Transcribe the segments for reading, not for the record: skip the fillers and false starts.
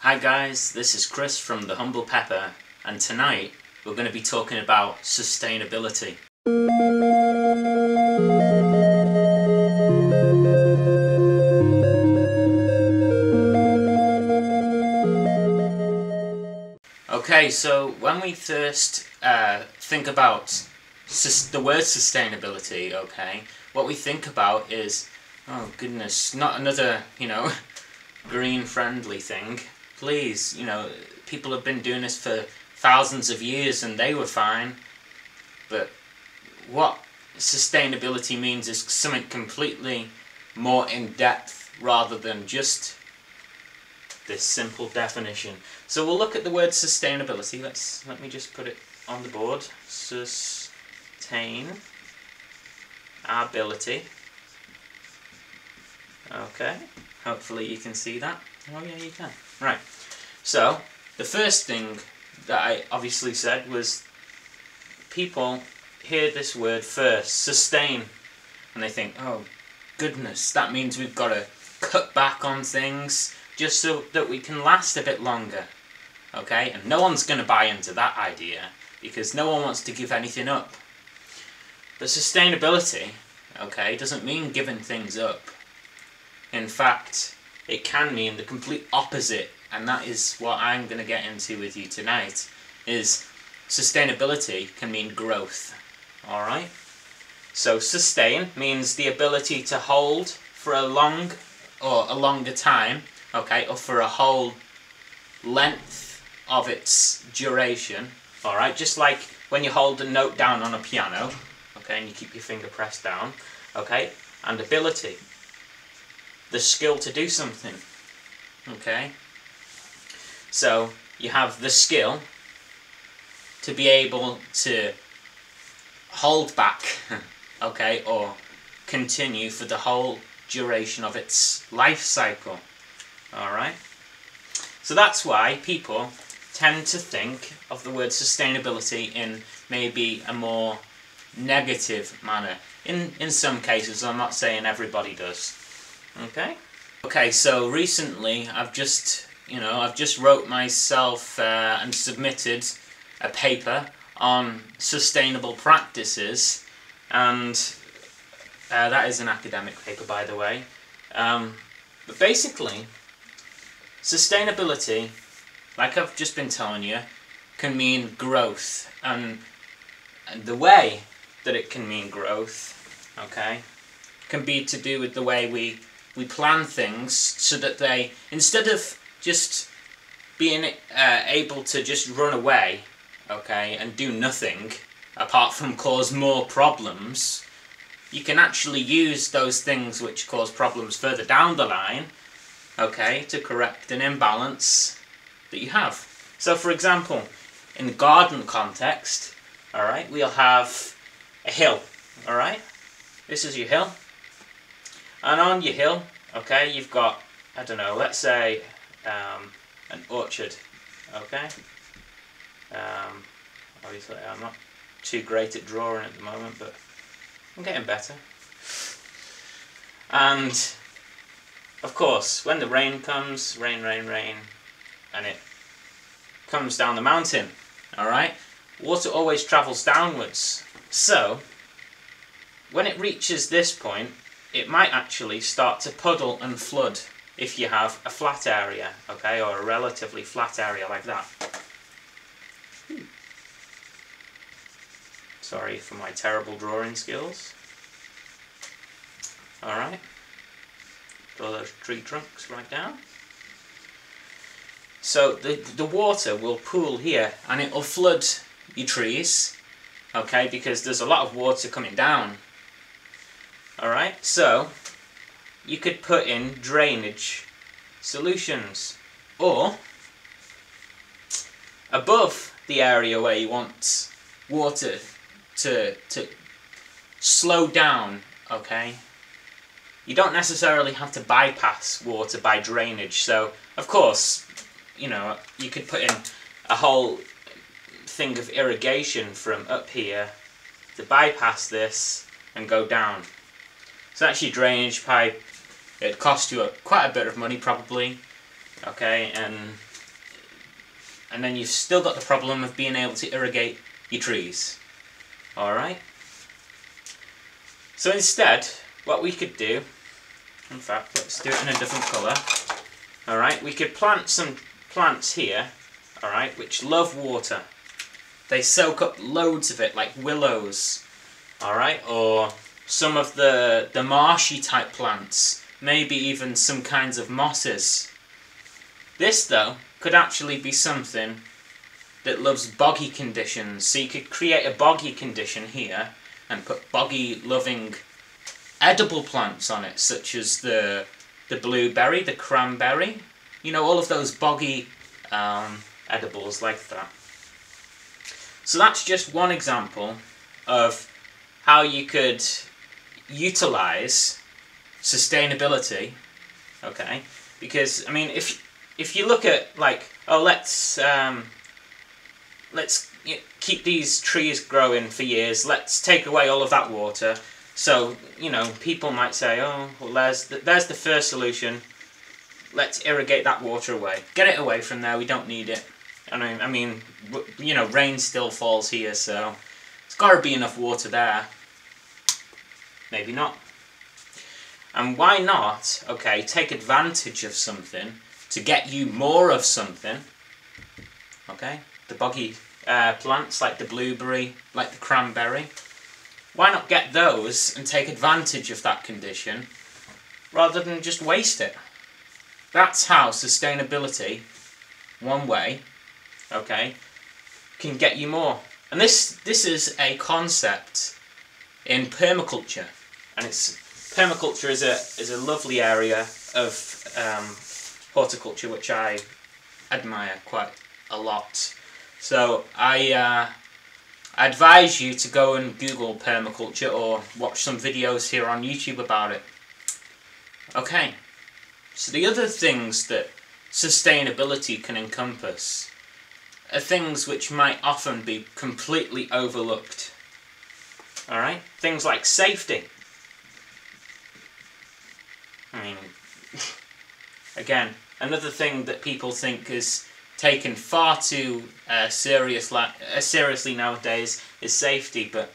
Hi guys, this is Chris from The Humble Pepper, and tonight we're going to be talking about sustainability. Okay, so when we first think about the word sustainability, okay, what we think about is, oh goodness, not another, green friendly thing. Please, people have been doing this for thousands of years and they were fine. But what sustainability means is something completely more in depth rather than just this simple definition. So we'll look at the word sustainability. Let me just put it on the board. Sustainability. Okay, hopefully you can see that. Oh yeah, you can. Right, so the first thing that I obviously said was people hear this word first, sustain, and they think, oh goodness, that means we've got to cut back on things just so that we can last a bit longer. Okay, and no one's going to buy into that idea because no one wants to give anything up. But sustainability, okay, doesn't mean giving things up. In fact, it can mean the complete opposite, and that is what I'm going to get into with you tonight, is sustainability can mean growth. Alright? So sustain means the ability to hold for a long or a longer time, okay, or for a whole length of its duration. Alright, just like when you hold a note down on a piano, okay, and you keep your finger pressed down, okay, and ability. The skill to do something, okay? So you have the skill to be able to hold back, okay, or continue for the whole duration of its life cycle, alright? So that's why people tend to think of the word sustainability in maybe a more negative manner. In some cases, I'm not saying everybody does. Okay, so recently I've just wrote myself and submitted a paper on sustainable practices, and that is an academic paper, by the way. But basically, sustainability, like I've just been telling you, can mean growth, and the way that it can mean growth, okay, can be to do with the way we plan things so that they, instead of just being able to just run away, okay, and do nothing apart from cause more problems, you can actually use those things which cause problems further down the line, okay, to correct an imbalance that you have. So for example, in the garden context, alright, we'll have a hill, alright, this is your hill. And on your hill, okay, you've got, I don't know, let's say an orchard, okay? Obviously I'm not too great at drawing at the moment, but I'm getting better. And, of course, when the rain comes, rain, and it comes down the mountain, alright, water always travels downwards. So, when it reaches this point, it might actually start to puddle and flood if you have a flat area, okay, or a relatively flat area like that. Sorry for my terrible drawing skills. Alright, draw those tree trunks right down. So the water will pool here and it will flood your trees, okay, because there's a lot of water coming down. Alright, so you could put in drainage solutions, or above the area where you want water to slow down, okay, you don't necessarily have to bypass water by drainage. So of course, you could put in a whole thing of irrigation from up here to bypass this and go down. So that's your drainage pipe. It costs you quite a bit of money probably, okay, and and then you've still got the problem of being able to irrigate your trees. Alright? So instead, what we could do, in fact, let's do it in a different colour. Alright, we could plant some plants here, alright, which love water. They soak up loads of it, like willows, alright, or some of the marshy type plants, maybe even some kinds of mosses. This, though, could actually be something that loves boggy conditions. So you could create a boggy condition here and put boggy loving edible plants on it, such as the blueberry, the cranberry, you know, all of those boggy edibles like that. So that's just one example of how you could utilize sustainability, okay? Because I mean, if you look at like, oh, let's keep these trees growing for years, let's take away all of that water. So, you know, people might say, oh, well, there's the first solution. Let's irrigate that water away. Get it away from there. We don't need it. I mean, you know, rain still falls here, so there's got to be enough water there. Maybe not. And why not, okay, take advantage of something to get you more of something, okay? The boggy plants like the blueberry, like the cranberry. Why not get those and take advantage of that condition rather than just waste it? That's how sustainability, one way, okay, can get you more. And this is a concept in permaculture, and permaculture is a lovely area of horticulture which I admire quite a lot. So I advise you to go and Google permaculture or watch some videos here on YouTube about it. Okay, so the other things that sustainability can encompass are things which might often be completely overlooked. Alright, things like safety. I mean, again, another thing that people think is taken far too seriously nowadays is safety, but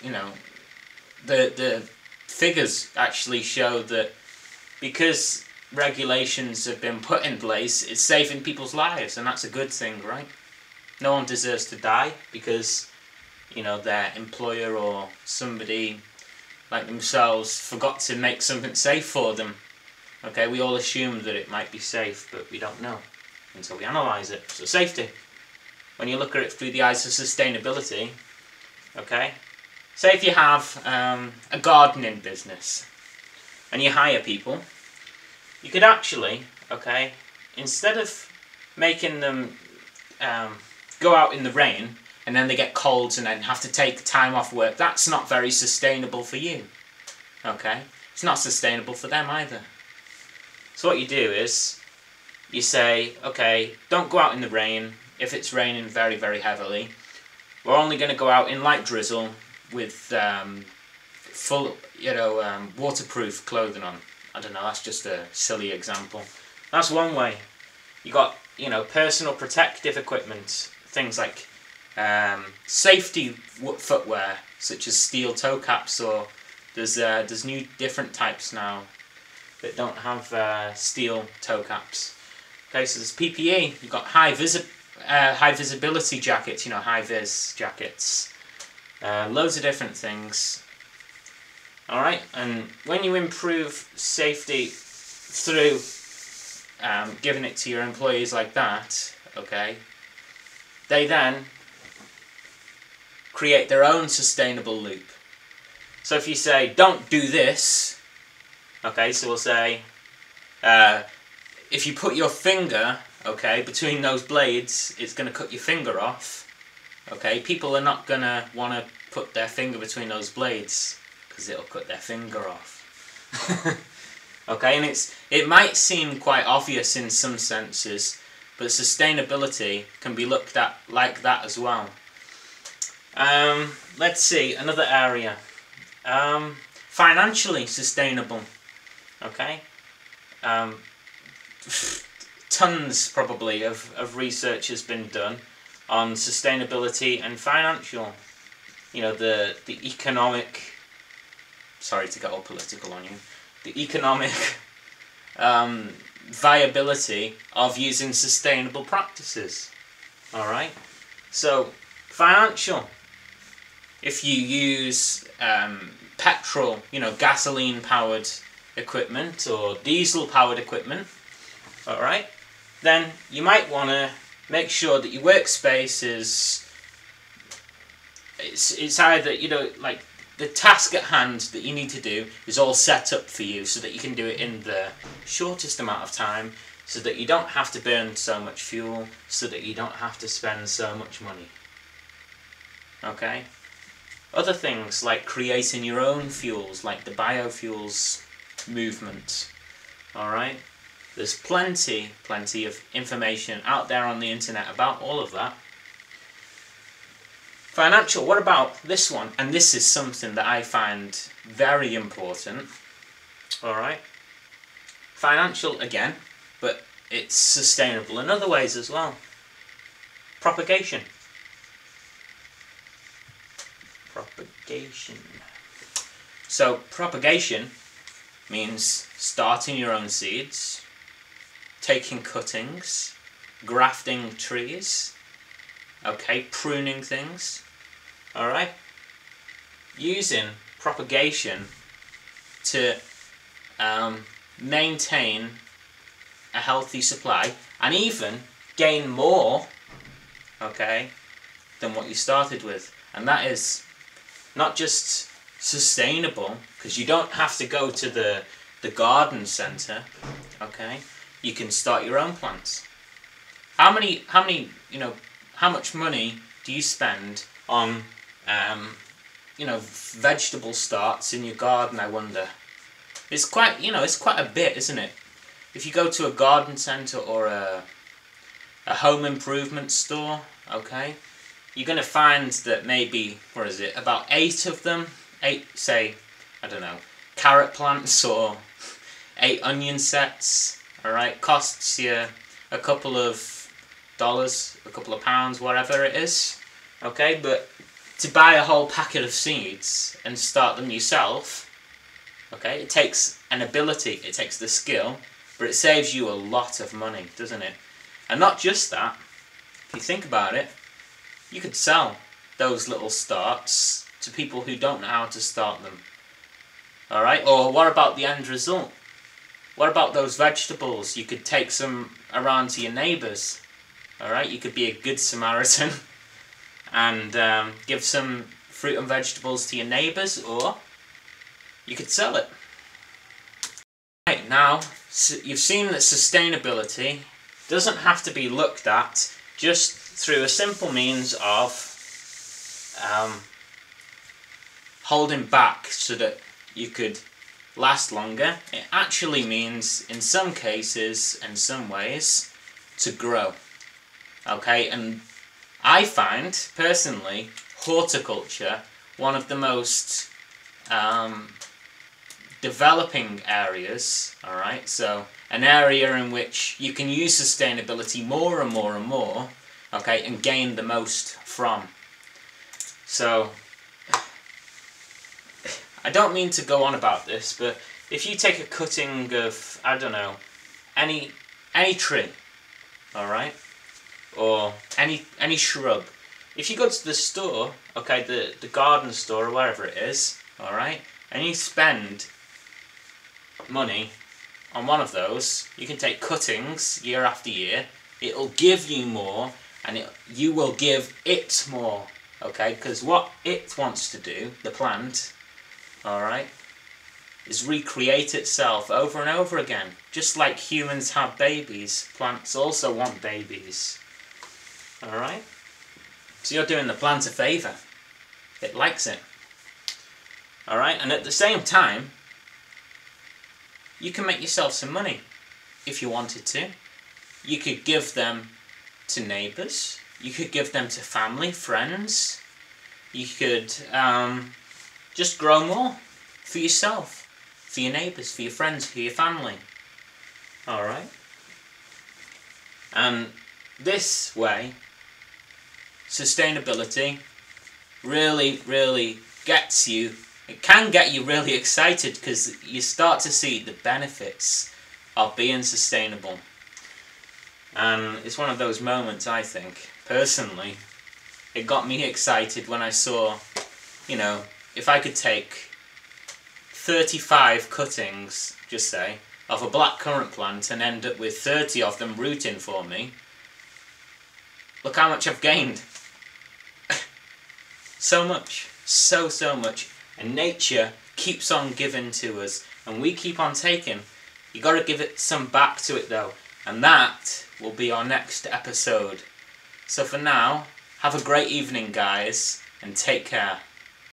you know, the figures actually show that because regulations have been put in place, it's saving people's lives, and that's a good thing, right? No one deserves to die because, you know, their employer or somebody like themselves forgot to make something safe for them. Okay, we all assume that it might be safe, but we don't know until we analyse it. So safety, when you look at it through the eyes of sustainability, okay, say if you have a gardening business and you hire people, you could actually, okay, instead of making them go out in the rain and then they get colds and then have to take time off work, that's not very sustainable for you, okay? It's not sustainable for them either. So what you do is, you say, okay, don't go out in the rain if it's raining very, very heavily. We're only going to go out in light drizzle with full, you know, waterproof clothing on. I don't know, that's just a silly example. That's one way. You got, you know, personal protective equipment, things like safety footwear, such as steel toe caps, or there's new different types now that don't have steel toe caps. Okay, so there's PPE. You've got high visibility jackets, you know, high vis jackets, loads of different things. All right, and when you improve safety through giving it to your employees like that, okay, they then create their own sustainable loop. So if you say, don't do this, okay, so we'll say, if you put your finger, okay, between those blades, it's going to cut your finger off, okay, people are not going to want to put their finger between those blades, because it'll cut their finger off. Okay, and it might seem quite obvious in some senses, but sustainability can be looked at like that as well. Let's see, another area. Financially sustainable. Okay. tons probably of research has been done on sustainability and financial, you know, the economic, sorry to get all political on you, the economic viability of using sustainable practices. Alright, so financial, if you use petrol, you know, gasoline powered equipment or diesel powered equipment, alright, then you might want to make sure that your workspace is, it's either, you know, like the task at hand that you need to do is all set up for you so that you can do it in the shortest amount of time, so that you don't have to burn so much fuel, so that you don't have to spend so much money. Okay? Other things like creating your own fuels, like the biofuels movement. Alright? There's plenty of information out there on the internet about all of that. Financial, what about this one? And this is something that I find very important. Alright? Financial again, but it's sustainable in other ways as well. Propagation. Propagation. So propagation means starting your own seeds, taking cuttings, grafting trees, okay, pruning things, alright? Using propagation to maintain a healthy supply and even gain more, okay, than what you started with. And that is not just sustainable, because you don't have to go to the garden centre, okay? You can start your own plants. How much money do you spend on, you know, vegetable starts in your garden, I wonder? It's quite, you know, it's quite a bit, isn't it? If you go to a garden centre or a home improvement store, okay, you're going to find that maybe, what is it, about 8 of them, 8, say, I don't know, carrot plants or 8 onion sets, alright, costs you a couple of dollars, a couple of pounds, whatever it is, okay, but to buy a whole packet of seeds and start them yourself, okay, it takes an ability, it takes the skill, but it saves you a lot of money, doesn't it? And not just that, if you think about it, you could sell those little starts to people who don't know how to start them. Alright, or what about the end result? What about those vegetables? You could take some around to your neighbours. Alright, you could be a good Samaritan and give some fruit and vegetables to your neighbours, or you could sell it. Right, now, you've seen that sustainability doesn't have to be looked at just through a simple means of holding back so that you could last longer. It actually means, in some cases and some ways, to grow. Okay, and I find, personally, horticulture one of the most developing areas, alright, so an area in which you can use sustainability more and more and more, okay, and gain the most from. So, I don't mean to go on about this, but if you take a cutting of, I don't know, any tree, alright, or any shrub, if you go to the store, okay, the garden store or wherever it is, alright, and you spend money on one of those, you can take cuttings year after year, it'll give you more, and you will give it more, okay, because what it wants to do, the plant, alright, is recreate itself over and over again. Just like humans have babies, plants also want babies. Alright? So you're doing the plant a favour. It likes it. Alright? And at the same time, you can make yourself some money if you wanted to. You could give them to neighbours. You could give them to family, friends. You could just grow more for yourself, for your neighbours, for your friends, for your family. Alright? And this way, sustainability really gets you, it can get you really excited because you start to see the benefits of being sustainable. And it's one of those moments, I think, personally, it got me excited when I saw, you know, if I could take 35 cuttings, just say, of a blackcurrant plant and end up with 30 of them rooting for me, look how much I've gained. So much, so much. And nature keeps on giving to us, and we keep on taking. You got to give it some back to it though, and that will be our next episode. So for now, have a great evening guys, and take care.